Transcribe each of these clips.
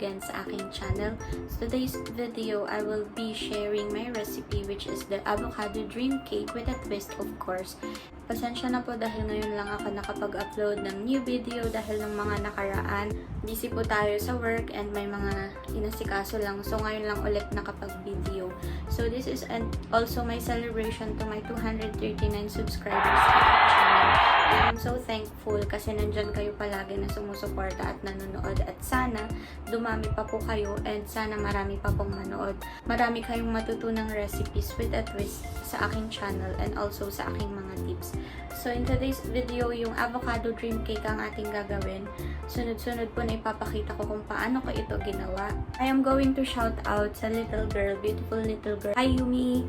again sa aking channel. So today's video, I will be sharing my recipe which is the avocado dream cake with a twist of course. Pasensya na po dahil ngayon lang ako nakapag-upload ng new video dahil ng mga nakaraan. Busy po tayo sa work and may mga inasikaso lang. So ngayon lang ulit nakapag-video. So this is also my celebration to my 239 subscribers sa aking channel. I'm so thankful kasi nandyan kayo palagi na sumusuporta at nanonood at sana dumami pa po kayo and sana marami pa pong manood. Marami kayong matutunang recipes with a twist sa aking channel and also sa aking mga tips. So in today's video, yung avocado dream cake ang ating gagawin. Sunod-sunod po na ipapakita ko kung paano ko ito ginawa. I am going to shout out sa little girl, beautiful little girl. Hi Yumi!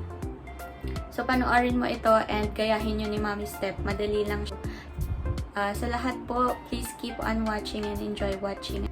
So, panoorin mo ito and gayahin nyo ni Mommy Step. Madali lang siya. Sa lahat po, please keep on watching and enjoy watching.